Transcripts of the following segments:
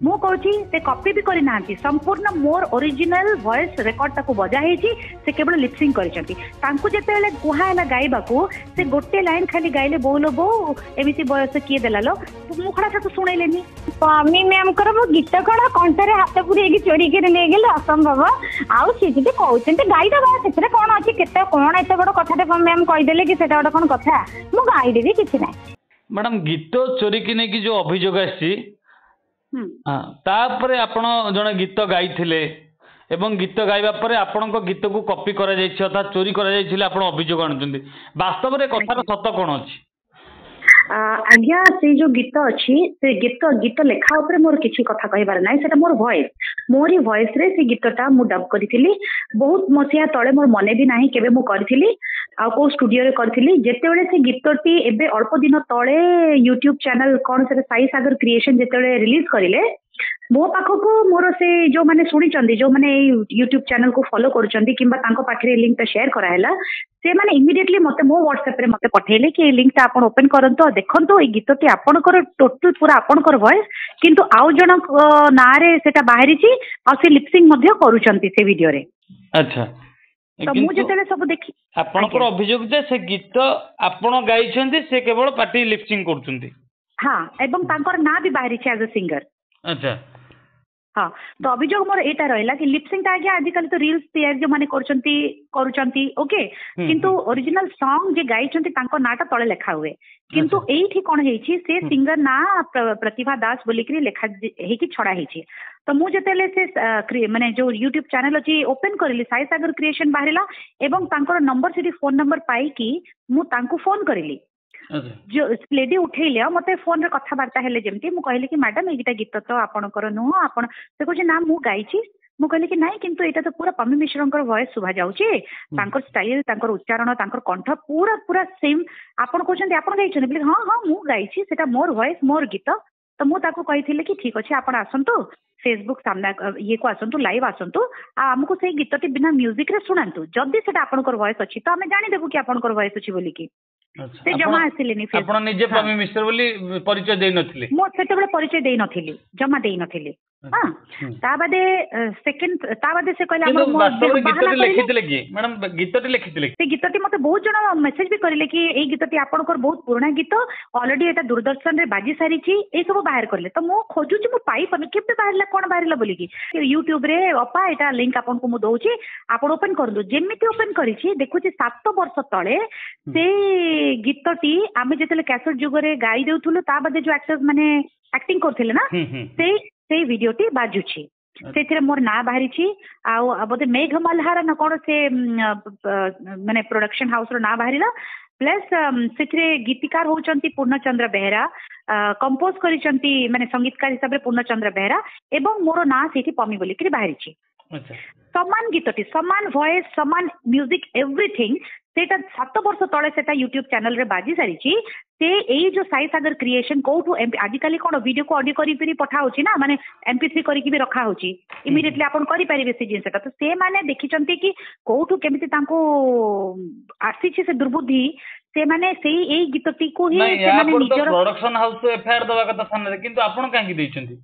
मु कहूँ से कॉपी भी करना संपूर्ण मोर ओरिजिनल वॉइस रिकॉर्ड ताको बजा होती से केवल लिपसिंग करते कहला गाइबा को से गोटे लाइन खाली गाइले बोलो बो एमती बयस किए देला लो मुखड़ा तो शुणेलेनी स्वामी मैम कर मो गीत कण कंठरे हाथ पूरी चोरी कर ले गेले असंभव आउ सी जे कहते गाईदेवा से कौन अच्छी केते कौन एत बड़ कथा मैम कहीदेले कि सेटा गोटे कौन कथा मु गाईदेवी किसी ना मैडम गीत चोरी की नहीं जो अभियोग आसी तापर आपण जड़े गीत गाई एवं गीत गाइबा पर आपण गीत को कॉपी करा अर्थात चोरी करा अभियोग आणुचंदी वास्तव में कथार सत कौन अच्छी आज्ञा से जो गीत अच्छी से गीत लेखा उपरे मोर किसी कथा कहबार ना से मोर वॉइस मोरी वॉइस रे से गीतटा मु डब करी बहुत मसीहा तले मोर मने भी नाही केबे मु करथिली आ को स्टूडियो रे करथिली जेतेबेले से गीतटी एबे अल्प दिन तले यूट्यूब चैनल कौन से साई सागर क्रिएशन जेतेबेले रिलीज करिले मो पाखको मोर से जो माने सुनी जो माने यूट्यूब चैनल को फॉलो करूचंदी किंबा तांको पाखरे लिंक ता शेयर करायला से माने इमीडिएटली मते मो व्हाट्सएप रे मते पठेले कि लिंक ता आपण ओपन करंतो देखंतो ए गीतटी आपणकर टोटल पूरा आपणकर वॉइस किंतु आउ जण ना रे सेटा बाहरी छी आ से लिपसिंग मध्ये करूचंती से वीडियो रे अच्छा तो मु जेतेले सब देखि आपणकर अभियोग जे से गीत आपण गाइछंती से केवल पार्टी लिपसिंग करचंती हां एवं तांकर ना भी बाहरी छी एज अ सिंगर अच्छा हाँ तो अभियोग मोर एटा रहला कि लिपसिंग ता आज्ञा आजिकल तो रील्स तैयार जो माने करूचंती ओके किंतु ओरिजिनल सॉन्ग जे गाइचंती तांको नाटा तळे लेखा हुए किंतु एठी कोन हेछि से सिंगर ना प्रतिभा दास बोलिकरी लेखा हेकि छडा हेछि तो मु जेतेले से माने जो यूट्यूब चैनल अछि ओपन करली साई सागर क्रिएशन बाहरिला एवं तांकर नंबर सेठी फोन नंबर पाई कि मु तांको फोन करली जो लेडी उठेले मते फोन रे कथबार्ता हेले जेमती मु कहली कि मैडम एटा गीत तो आपणकर नुह आपण से कहै ना मु गाइछि मु कहली कि नाही किंतु एटा तो पूरा पम्मी मिश्रंकर वॉइस सुभा जाउछि तांकर स्टाइल तांकर उच्चारण तांकर कंठ पूरा पूरा सेम आपण कहछन्ती आपण गाइछन बोले हां हां मु गाइछि सेटा मोर वॉइस मोर गीत तो मु ताको कहिथिले कि ठीक अछि आपण आसंतु फेसबुक सामना ये को आसंतु लाइव आसंतु आ हमको से गीतटी बिना म्यूजिक रे सुनांतु जदी सेटा आपणकर वॉइस अछि तो हमें जानि देबु कि आपणकर वॉइस अछि बोली कि से जमा आसिलेनी आपण निजे पम्मी मिश्र बोली परिचय देई नथिले मो सेतेबेले परिचय देई नथिली जमा देई नथिली हां ता बादे सेकंड ता बादे से कहले हमर गीतटी लिखितले कि मैडम गीतटी लिखितले से गीतटी मते बहुत जण मेसेज भी करिले कि एई गीतटी आपणकर बहुत पुराना गीत ऑलरेडी एटा दूरदर्शन रे बाजी सारी छी ए सब बाहर करले तो मो खोजु छी मो पाई पन केते बाहरला कोन बाहरला बोली कि YouTube रे अपा एटा लिंक आपन को मु दोउची आपण ओपन कर दो जेमिति ओपन करी छी देखु छी 7 वर्ष तळे से गीतटी आमे जेतले कैसेट जुगरे गाई देउथुलो ता बादे जो एक्टर्स माने एक्टिंग करथिले ना से वीडियोटी बाजुची से मोर ना बाहरी छी आ बोधे मेघ मल्हार न कोन से माने प्रोडक्शन हाउस रो ना बाहरीला प्लस से गीतिकार होचंती पूर्णचंद्र बेहरा कंपोज करिसंती माने संगीतकार हिसाब रे पूर्णचंद्र बेहरा एवं मोर ना सेठी पमी बोली कि बाहरी छी समान गीतटी समान वॉइस समान म्यूजिक एवरीथिंग सेटा 7 वर्ष तले सेटा यूट्यूब चैनल रे बाजी सारी छी से एई जो साई सागर क्रिएशन कोठु आजिकली कोन वीडियो को ऑडियो करी फिरी पठा होची ना माने MP3 करी कि भी रखा होची इमीडिएटली आपण करि परिबे से जिंसटा तो से माने देखिचंती कि कोठु केमिति तांको आसी छी से दुर्बुद्धि से माने सेई एई गीतटी को ही से माने निजर प्रोडक्शन हाउस एफआईआर दवा कथा सामने किंतु आपण काहे दैछंती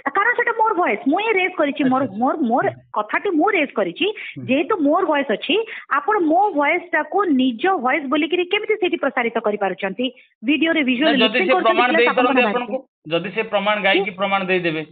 कारण सेटा मोर वॉइस मुई रेज करिछि मोर मोर मोर कथाटी मु रेज करिछि जेहेतु मोर वॉइस अछि आपण मो वॉइस ता को निज वॉइस बोली कि केमिति सेठी प्रसारित करि पारुचंती वीडियो रे विजुअल जदी से प्रमाण देई परंती आपनको जदी से प्रमाण गाई की प्रमाण देई देबे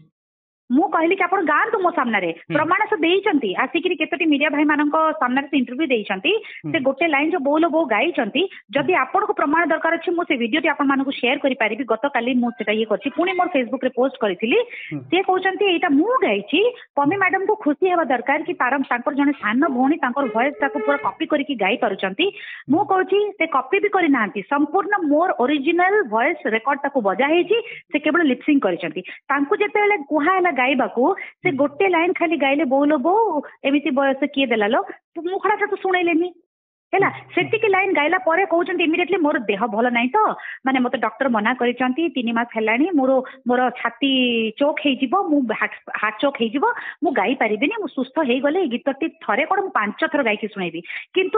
मु कहली कि आपण गान तो मो सामने रे प्रमाण से देइचंती आसिकरी केतोटी मीडिया भाई माननको सामने से इंटरव्यू देइचंती से गोटे लाइन जो बोलो बो गाइचंती जदी आपण को प्रमाण दरकार अछि मु से वीडियोटी आपण मानको शेयर करि पारिबी गत काली मु सेटा ये करछि पुनी मोर फेसबुक रे पोस्ट करिथिली से कहउचंती एटा मु गाइछि पमी मैडम को खुशी हेबा दरकार कि तारम तांकर जने सान भौणी तांकर वॉइस ताको पूरा कॉपी करके गाई पारुचंती मु कहउछि से कॉपी भी करि नांती संपूर्ण मोर ओरिजिनल वॉइस रिकॉर्ड ताको बजा हेछि से केवल लिपसिंग करिसंती तांको जेतेले कुहायला गाइबा को से गोटे लाइन खाली गाइले बोलो बो एमिति बयस किए देला लो मुखड़ा तो शुणेलेनी ହେଲା ସେତିକି ଲାଇନ ଗାଇଲା ପରେ କହୁଛନ୍ତି ଇମିଡିଏଟଲି ମୋର ଦେହ ଭଲ ନାହିଁ ତ ମାନେ ମତେ ଡକ୍ଟର ମନା କରିଛନ୍ତି 3 ମାସ ହେଲାଣି ମୋର ଛାତି ଚୋକ୍ ହେଇଯିବ ମୁଁ ହାର୍ଟ ଚୋକ୍ ହେଇଯିବ ମୁଁ ଗାଇ ପାରିବିନି ମୁଁ ସୁସ୍ଥ ହେଇଗଲେ ଏଇ ଗୀତଟି ଥରେ କଣ ମୁଁ 5 ଥର ଗାଇକି ଶୁଣେଇବି କିନ୍ତୁ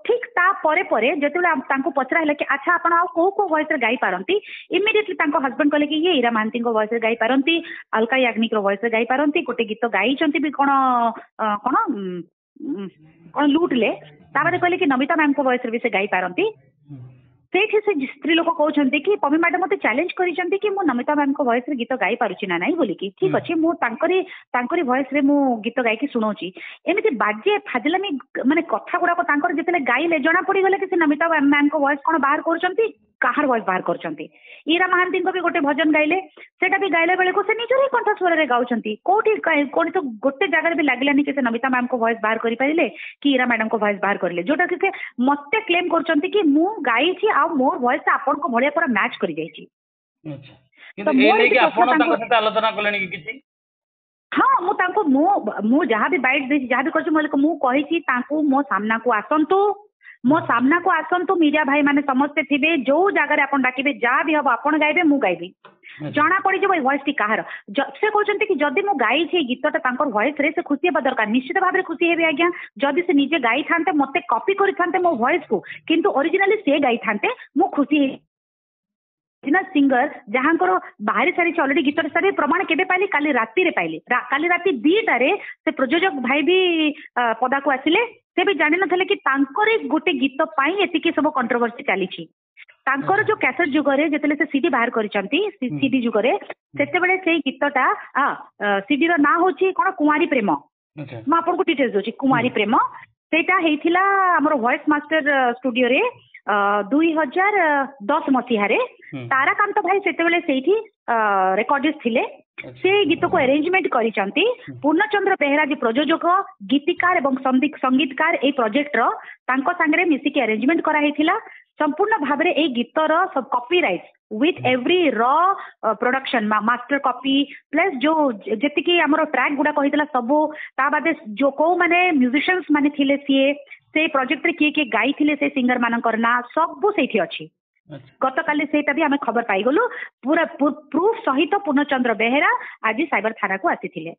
ଠିକ ତା ପରେ ପରେ ଯେତେବେଳେ ତାଙ୍କୁ ପଚରା ହେଲା କି ଆଚ୍ଛା ଆପଣ ଆଉ କୋଉ କୋଉ ଭଏସରେ ଗାଇ ପାରନ୍ତି ଇମିଡିଏଟଲି ତାଙ୍କ ହଜବେଣ୍ଡ କହିଲେ କି ଇଏ ଇରା ମହାନ୍ତିଙ୍କ ଭଏସରେ ଗାଇ ପାରନ୍ତି ଅଲକା ୟାଗ୍ନିକର ଭଏସରେ ଗାଇ ପାରନ୍ତି ଗୋଟେ ଗୀତ ଗାଇଛନ୍ତି ବି କଣ ଲୁଟଲେ ତାପରେ କହିଲେ କି ନମିତା ମ୍ୟାମଙ୍କ ଭଏସରେ ବି ସେ ଗାଇ ପାରନ୍ତି ସେଇଠି ସେ ସ୍ତ୍ରୀ ଲୋକ କହୁଛନ୍ତି କି ପମି ମ୍ୟାଡାମ ମତେ ଚ୍ୟାଲେଞ୍ଜ କରିଛନ୍ତି କି ମୁଁ ନମିତା ମ୍ୟାମଙ୍କ ଭଏସରେ ଗୀତ ଗାଇ ପାରୁଛି ନା ନାଇଁ ବୋଲିକି ଠିକ ଅଛି ମୁଁ ତାଙ୍କରି ଭଏସରେ ମୁଁ ଗୀତ ଗାଇକି ଶୁଣଉଛି ଏମିତି ବାଜେ ଫାଜିଲାମି ମାନେ କଥା ଗୁଡାକ ତାଙ୍କର ଯେତେବେଳେ ଗାଇଲେ ଜଣା ପଡିଗଲା କି ସେ ନମିତା ମ୍ୟାମଙ୍କ ଭଏସ କଣ ବାହାର କରୁଛନ୍ତି କାହାର ଭଏସ ବାହାର କରୁଛନ୍ତି ଇରା ମହାନ୍ତିଙ୍କ ବି ଗୋଟେ ଭଜନ ଗାଇଲେ ସେଟା ବି ଗାଇଲା ବେଳକୁ ସେ ନିଜର ହିଁ କଣ୍ଠସ୍ୱରରେ ଗାଉଛନ୍ତି କୋଉଠି ତ ଗୋଟେ ଜାଗାରେ ବି ଲାଗିଲାନି କି ସେ ନମିତା ମ୍ୟାମଙ୍କ ଭଏସ ବାହାର କରିପାରିଲେ କି ଇରା ମ୍ୟାଡାମଙ୍କ ଭଏସ ବାହାର କରିଲେ ଯୋଉଟା କି ସେ ମତେ କ୍ଲେମ କରୁଛନ୍ତି କି ମୁଁ ଗାଇଛି ଆଉ ମୋର ଭଏସ ଆପଣଙ୍କ ଭଳିଆ ପୁରା ମ୍ୟାଚ୍ କରିଯାଇଛି ହଁ ମୁଁ ତାଙ୍କୁ ମୁଁ ଯାହା ବି ବାଇଟ୍ ଦେଇଛି ଯାହା ବି କରିଛି ମୁଁ କହିଛି ତାଙ୍କୁ ମୋ ସାମ୍ନାକୁ ଆସନ୍ତୁ ମିडिया ଭାଇ ମାନେ ସମସ୍ତେ ଥିବେ ଯୋଉ ଜାଗାରେ ଆପଣ ଡାକିବେ ଯାହା ବି ହବ ଆପଣ ଗାଇବେ ମୁଁ ଗାଇବି ଜଣା ପଡିଯିବ ଏଇ ଭଏସ ଟି କାହାର ସେ କହୁଛନ୍ତି କି ଯଦି ମୁଁ ଗାଇଛି ଏଇ ଗୀତଟା ତାଙ୍କର ଭଏସ ରେ ସେ ଖୁସି ହେବା ଦରକାର ନିଶ୍ଚିତ ଭାବରେ ଖୁସି ହେବେ ଆଜ୍ଞା ଯଦି ସେ ନିଜେ ଗାଇଥାନ୍ତେ ମତେ କପି କରିଥାନ୍ତେ ମୋ ଭଏସ କୁ କିନ୍ତୁ ଅରିଜିନାଲି ସେ ଗାଇଥାନ୍ତେ ମୁଁ ଖୁସି ସିଙ୍ଗର ଯାହାଙ୍କର ବାହାରି ସାରିଛି ଅଲରେଡି ଗୀତର ସାରି ପ୍ରମାଣ କେବେ ପାଇଲି କାଲି ରାତିରେ ପାଇଲି କାଲି ରାତି 2ଟାରେ ସେ ପ୍ରଯୋଜକ ଭାଇ ବି ପଦାକୁ ଆସିଲେ ସେ ବି ଜାଣିନଥିଲେ କି ତାଙ୍କର ଗୋଟେ ଗୀତ ପାଇଁ ଏତିକି ସବୁ କଣ୍ଟ୍ରୋଭର୍ସି ଚାଲିଛି ତାଙ୍କର ଯୋଉ କ୍ୟାସେଟ ଯୁଗରେ ଯେତେବେଳେ ସେ ସିଡି ବାହାର କରିଛନ୍ତି ସିଡି ଯୁଗରେ ସେତେବେଳେ ସେଇ ଗୀତଟା ସିଡିର ନାଁ ହଉଛି କଣ କୁଆରୀ ପ୍ରେମ ମୁଁ ଆପଣଙ୍କୁ ଡିଟେଲ୍ସ ଦଉଛି କୁଆରୀ ପ୍ରେମ ସେଇଟା ହେଇଥିଲା ଆମର ଭଏସ ମାଷ୍ଟର ଷ୍ଟୁଡିଓରେ 2010 ମସିହାରେ ତାରାକାନ୍ତ ଭାଇ ସେତେବେଳେ ସେଇଠି ରେକର୍ଡିଷ୍ଟ ଥିଲେ ସେ ଗୀତକୁ ଆରେଞ୍ଜମେଣ୍ଟ କରିଛନ୍ତି ପୂର୍ଣ୍ଣଚନ୍ଦ୍ର ବେହେରା ଯେ ପ୍ରଯୋଜକ ଗୀତିକାର ଏବଂ ସଙ୍ଗୀତକାର ଏଇ ପ୍ରୋଜେକ୍ଟର ତାଙ୍କ ସାଙ୍ଗରେ ମିଶିକି ଆରେଞ୍ଜମେଣ୍ଟ କରାହେଇଥିଲା संपूर्ण भाव में ए गीतर सब copyright with every raw production master copy plus जो जेतिकी हमर ट्रैक गुडा कहितला सब ता बादे जो को माने म्यूजिशियंस माने थिले सीए से प्रोजेक्ट रे के गाई थिले से सिंगर मानकर ना सब सेठी अछि गत काली सेटा भी हमें खबर पाई गलु पूरा प्रूफ सहित पूर्णचंद्र बेहेरा आज साइबर थाना को आसीथिले।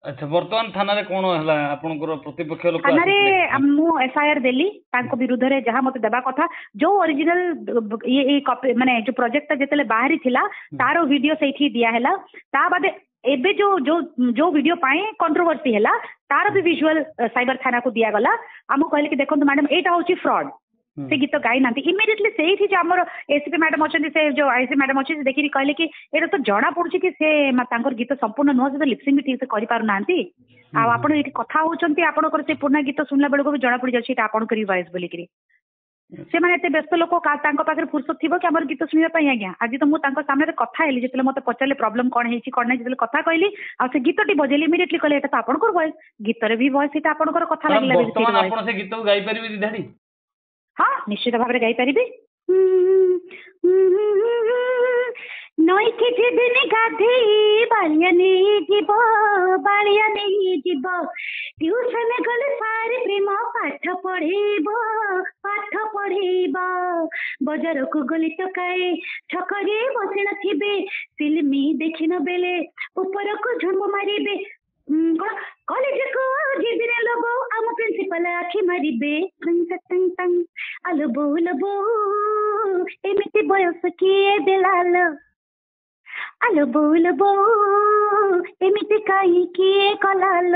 अच्छा वर्तमान थाना रे कोन हला आपनकर प्रतिपक्ष लोक थाना रे मु एफआईआर देली तांको विरुद्ध रे जहां मते देबा कथा जो ओरिजिनल ये कॉपी माने जो प्रोजेक्ट जेतेले बाहरी थिला तारो वीडियो सेठी दिया हैला ता बादे एबे जो जो जो वीडियो पाए कंट्रोवर्सी हैला तार भी विजुअल साइबर थाना को दिया गला हम कहले कि देखो मैडम एटा होची फ्रॉड से गीत गाई ना इमिडिएटली से ही जो आमर एसपी मैडम अच्छे से जो आईसी मैडम अच्छे से देखिए कहले कि एटा तो जना पड़ुछि कि से तांकर गीत संपूर्ण नुह से लिपसिंग भी ठीक से करि पारु नांती आ आपण एठी कथा होचंती आपनकर से पूर्ण गीत सुनला बेलको भी जना पड़ जाछि एटा आपण करी वॉइस बोली करी से माने एते व्यस्त लोक का तांको पाखरे फुर्सत थिबो कि हमर गीत सुनिबा पई आज्ञा आज तो मु तांको सामने रे कथा हेली जेतले मते पचारले प्रॉब्लम कोन हेछि कोन नै जेतले कथा कहली आ से गीतटी बजेली इमिडिएटली कहले एटा तो आपनकर वॉइस गीत रे भी वॉइस एटा आपनकर कथा लागला वर्तमान आपण से गीत गाई परिबि दिधाडी हाँ निश्चित भाव गाई पारि नई के दिन गाधे बालिया नहीं जीव ट्यूशन गले सारे प्रेम पाठ पढ़ेब बजार को गली टकाए छकरे बसी नथिबे फिल्मी देखिन बेले ऊपर को झुंब मारिबे कॉलेज को जीविने लोगो आम प्रिंसिपल आखि मारिबे आलो लबो एमिति बयस किए देलाल आलो लबो एमिति काई किए कलाल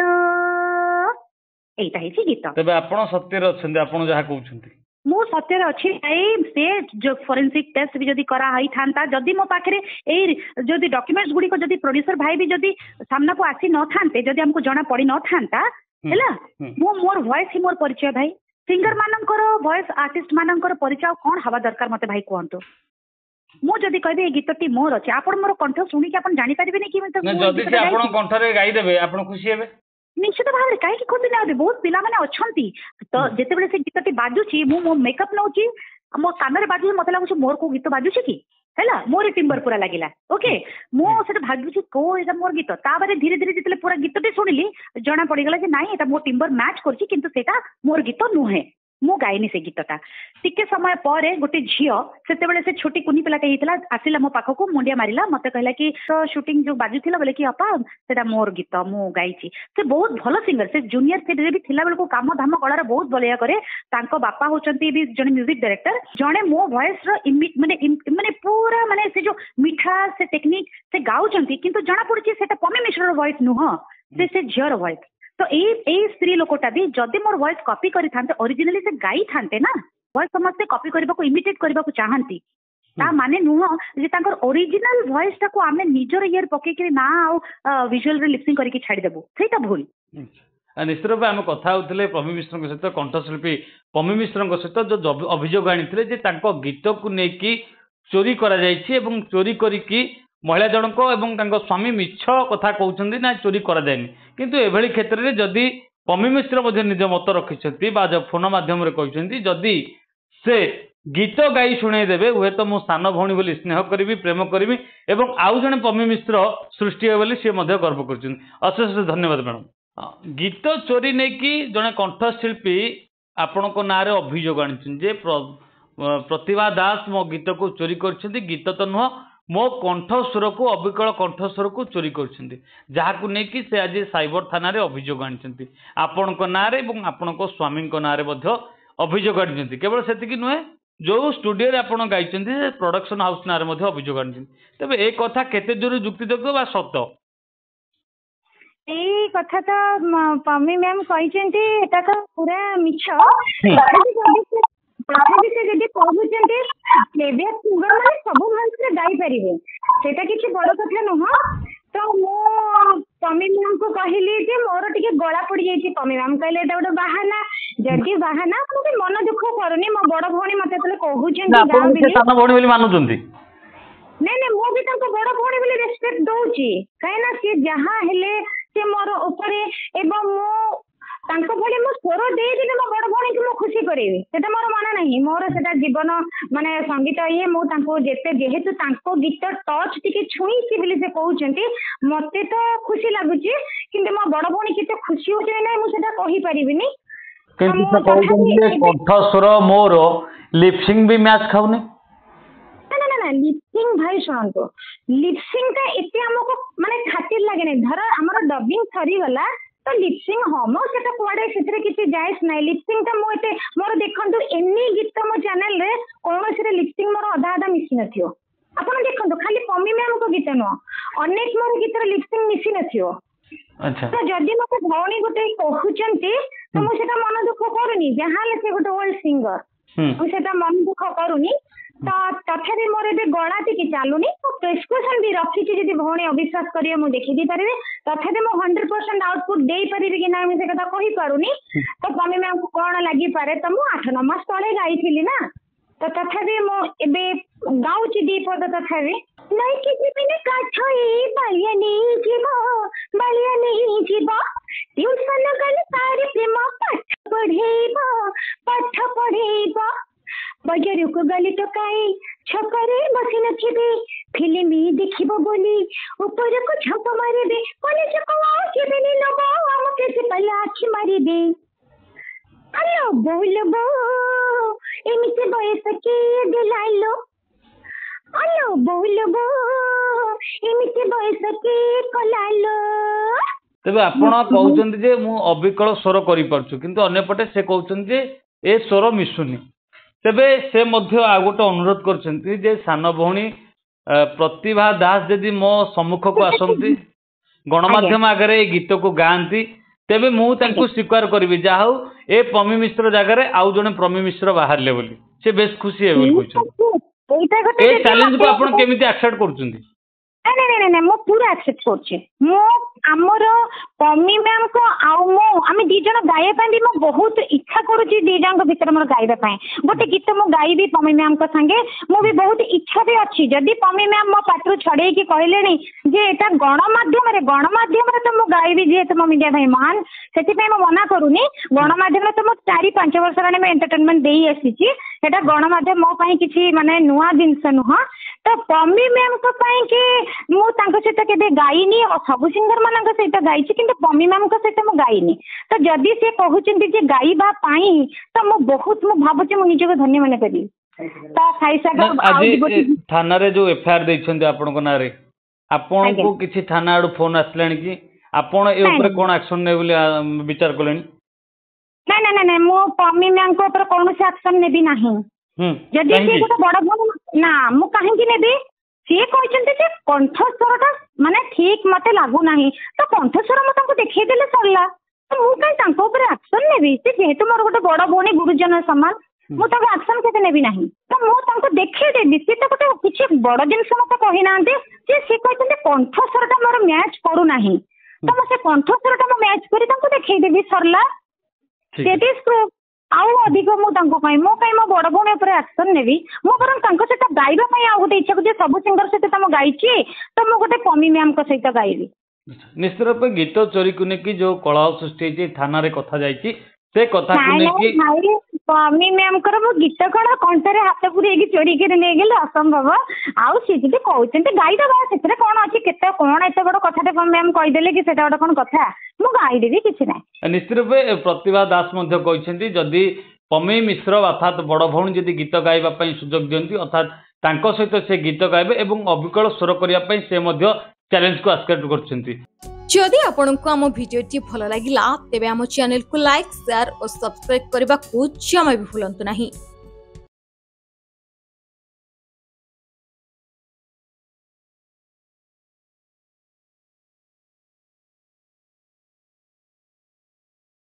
एटा हेछि गीत तबे आपण सत्य रे अछन आपण जहा कहउछंती मो सत्य रे अछि से जो फोरेंसिक टेस्ट भी जदी करा हई थांता जदी मो पाखरे ए जदी डॉक्यूमेंट्स गुडी को जदी प्रोड्यूसर भाई भी जदी सामना को आसी न थांते जदी हमको जणा पड़ी न थांता हैला मो मोर वॉइस ही मोर परिचय भाई सिंगर मानकर वॉइस आर्टिस्ट मानकर परिचय कोन हवा दरकार मते भाई कोहंतो मु जदी कहबे ए गीतटी मोर अछि आपण मोर कंठ सुनी कि आपण जानि परिबे नै कि जदी से आपण कंठ रे गाई देबे आपण खुशी हेबे निश्चित भाव में कहीं खुशी ना बहुत पिला माने अच्छी तो जिते से गीतटी बाजुची मो मेकअप नौची मो कान बाजू मत लगुच मोर को गीत बाजुची कि हैला मोर टिम्बर पूरा लगिला ओके मो से भाबुची को एटा मोर गीत ताबरे धीरे धीरे जिते पूरा गीतटी सुनिली जना पड़गला जे नाई एटा मो टिम्बर मैच करछि किंतु सेटा मोर गीत नुहे ମୁଁ ଗାଇନି ସେ ଗୀତଟା। ଟିକେ ସମୟ ପରେ ଗୋଟେ ଝିଅ ସେତେବେଳେ ସେ ଛୋଟି କୁନି ପିଲାଟେ ହେଇଥିଲା ଆସିଲା ମୋ ପାଖକୁ ମୁଣ୍ଡିଆ ମାରିଲା ମତେ କହିଲା କି ତ ସୁଟିଂ ଯୋଉ ବାଜୁଥିଲା ବୋଲେ କି ଅପା ସେଟା ମୋର ଗୀତ ମୁଁ ଗାଇଛି। ସେ ବହୁତ ଭଲ ସିଙ୍ଗର ସେ ଜୁନିୟର ଥିରେ ବି ଥିଲା ବେଳକୁ କାମ ଧାମ କଳାର ବହୁତ ବଳିଆ କରେ। ତାଙ୍କ ବାପା ହଉଛନ୍ତି ବି ଜଣେ ମ୍ୟୁଜିକ ଡାଇରେକ୍ଟର ଜଣେ ମୋ ଭଏସ ର ମାନେ ପୁରା ମାନେ ସେ ଯୋଉ ମିଠା ସେ ଟେକ୍ନିକ ସେ ଗାଉଛନ୍ତି କିନ୍ତୁ ଜଣା ପଡୁଛି ସେଟା ପମି ମିଶ୍ରର ଭଏସ ନୁହଁ ସେ ଝିଅର ଭଏସ। तो एई स्त्री लोकटा भी जदि मोर वॉइस कॉपी करि थांते ओरिजिनली से गाई थांते ना वॉइस समस्त कॉपी करबा को इमिटेट करबा को चाहंती ता माने नुह जे तांकर ओरिजिनल वॉइस टा को आमे निजर ईयर पके के ना आ विजुअल रे लिपसिंग करके छाड़ी देबो सेटा भूल। निश्चित रूप आम कथा होते पमी मिश्र सहित कंठशिल्पी पमी मिश्र सहित जो अभियोग आनी जे गीत को लेकिन चोरी करा जायछि एवं चोरी करिकी महिला जनक एवं स्वामी मिछ कथा कहते ना चोरी करा जायनि किंतु एभली क्षेत्र में जदि पमी मिश्र निज मत रखिछंती बा फोन माध्यम कहते जदि से गीत गाई शुणे देबे हुए तो मो सान भौणी बोली स्नेह करी प्रेम करी एवं आउ जने पमी मिश्र सृष्टि हे बोली सी गर्व कर अशेष धन्यवाद मैडम। गीत चोरी नहीं कि जड़े कंठशिल्पी आपण ना अभियोग आनी जे प्रतिभा दास मो गीत को चोरी कर गीत तो नुह मो कंठस्वर को अविकल कंठस्वर को चोरी कर लेकिन से आज साइबर थाना रे अभियोग आनी आपण ना आपण स्वामी ना अभियोग आनी केवल से नुहे जो स्टूडियो रे आपण गाई प्रोडक्शन हाउस ना अभियोग आनी तेज ए कथा केते दूर जुक्तियोग्य बा सत एई कथा तो पम्मी मैम कहते एटा तो पूरा मिछ तथापि से जदि कहते प्लेबैक सिंगर माने सब भाषा गाई पारिबे सेटा किछि बड़ कथा नुह। तो मो पम्मी मैम को कहली जे मोर टिके गला पड़ जाइछि पम्मी मैम कहले एटा गोटे बाहाना जदि बाहाना मुझे मन दुख करूनी मो बड़ भौणी मते तले कहउछन सानो भौणी बोली मानुछंती नहीं मो भी ताको बड़ भौणी बोली रेस्पेक्ट दउछि काहे ना से जहां हेले से मोर ऊपरे एवं मो तांको भली मो स्वर दे दिले मो बड़ भौणी को मो खुशी करेबी सेटा मोर मन नाही मोर सेटा जीवन माने संगीत ये मो तांको जेते जेहेतु तांको गीत टच टिके छुईछि बोली से कहउछंती मते तो खुशी लागुछि किंतु मो बड़ भौणी केते खुशी होछि नै मो सेटा कहि परिबिनी किंतु से कहउछंती कंठस्वर मोर लिपसिंग भी मैच खाउने ना लिपसिंग भाई शुणु लिपसिंग टा एते हमको माने खातिर लागे नै धर हमर डबिंग सरी गला तो लिपसिंग हम सेटा कुआडे सेतरे किछि जायस नै लिपसिंग टा मो एते मोर देखंतु एनी गीत मो चैनल रे कोनोसी रे लिपसिंग मोर आधा आधा मिसी नथियो आपण देखंतु खाली पम्मी मैम को गीत न अनेक मोर गीत रे लिपसिंग मिसी नथियो। अच्छा तो जदि मते भौणी गोटे कहउचंती तो मो सेटा मन दुख करूनी जहां ले से गोटे ओल्ड सिंगर मो सेटा मन दुख करूनी तो तथापि मोर ए गला टी चलुनी तो प्रेस्क्रिप्शन भी रखी जब भौणी अविश्वास करेंगे मुझे देखी पारि तथापि मो 100% आउटपुट दे पारि कि ना मुझे कथा कहि पारुनी। तो पम्मी मैम को कौन लगी पारे तो मुझे 8-9 मास तले गाई ना तो तथापि मो एबे गाउची दी पद तथापि नहीं किसी बिना काठई बालिया नहीं जीव ट्यूशन गल सारी प्रेम पाठ पढ़ेब बजार को गली तो काई छकरे बसी नथिबे फिल्म देखिब बोली ऊपर को झप मारिबे कॉलेज को आके नहीं लोग हम कैसे पहले आखि मारिबे हेलो बोलबो एमिते बयस के दिलाइलो हेलो बोलबो एमिते बयस के कलाइलो तेबे आपण कहउचंती जे मु अविकल स्वर करि परछु किंतु अन्य पटे से कहउचंती जे ए स्वर मिसुनी तेबे से मध्य आ गोटे अनुरोध करछंती जे सान भौणी प्रतिभा दास यदि मो सम्मुख को आसंती गणमाध्यम आगे गीत को गाँती तेबे मु तांको स्वीकार करी जा हूँ ए पम्मी मिश्र जगह आउ जने पम्मी मिश्र बाहर ले बोली से बेस खुशी है बोली कहछन ए चैलेंज को आपण केमिति एक्सेप्ट करछंती नहीं मो पूरा एक्सेप्ट करछे मो आमर पम्मी मैम को आउ मो आमे दी जण गाय पई भी मो बहुत इच्छा करूची दी जण भीतर मोर गाइबा पई गोटे गीत मो गाइबी पम्मी मैम को संगे मो भी बहुत इच्छा भी अछि जदी पम्मी मैम मो पात्र छड़े की कहलेनी जे एटा गणमाध्यम रे तो मो गाइबी जे तो मो मीडिया भाई मान सेति पई मो मना करूनी गणमाध्यम रे तो मो 4-5 वर्ष रे मैं एंटरटेनमेंट देई आसीची सेटा गणमाध्यम मो पई किछि माने नुआ जिंस नुह तो पम्मी मैम को पई कि मु तांको सहित केबे गाइनी और सब सिंगर मानक सहित गाइछि किंतु पम्मी मैम को सहित मु गाइनी तो जदि से कहउचंती जे गाइबा पई तो मु बहुत मु भाबुछि मु निजको धन्य माने करी ता खाई सागर आज थाना रे जो एफआईआर दैछन्ते आपन को नारे आपन को किछि थाना आडू फोन आसलानी कि आपन ए ऊपर कोन एक्शन ने बोली विचार कलेनी नहीं नहीं नहीं मो पम्मी मैम को ऊपर कौन से एक्शन नेबी नाही जदि से गोटे बड़ भौणी ना मु काहेकि नेबी सी कहते जे कंठस्वरटा माने ठीक मते लागू नाही तो कंठस्वर मु तांको देखै देले सरला तो मु काई तांको ऊपर एक्शन नेबी से जेहेतु मोर गोटे बड़ भौणी गुरुजन समान मु तांको एक्शन केते नेबी नाही तो मु तांको देखै देबी से तो गोटे किछि बड़ जिंस मते कहि नांते जे से कहते कंठस्वरटा मोर मैच करू नाही तो मु से कंठस्वरटा मु मैच करी तांको देखै देबी सरला आउ अधिक मु बड़ भौणी एक्शन नेबी मु बरं सहित गाइबा आउ गोटे इच्छा जे सब सिंगर सहित तुम गाइछि तो मु गोटे पम्मी मैम को सहित गाइबी निश्चित रूप गीत चोरी को लेकिन जो कलह सृष्टि थाना रे कथा जाइछि से कथा को लेकिन पम्मी मैम कर मु गीत कण कंठरे हाथ पुरेकी चोरी कर ले गेले असंभव आउ सी जे कहउचंती गाइदबा सेतरे कोन अछि केते कोन एते बड़ कथाटे मैम कहि देले कि सेटा गोटे कोन कथा मु गाइ देबी किछि नै निश्चित रूप प्रतिभा दास मध्य कहउचंती जदि पम्मी मिश्र अर्थात बड़ भौणी जदि गीत गाइबा पई सुजोग दियंती अर्थात तांको सहित से गीत गाइबे एवं अविकल स्वर करिया पई से मध्य चैलेंज को एक्सेप्ट करछंती जदि आपंक आम भिडी भल लगा तेब आम चैनल को लाइक शेयर और सब्सक्राइब करने को जमा भी भूलु नहीं।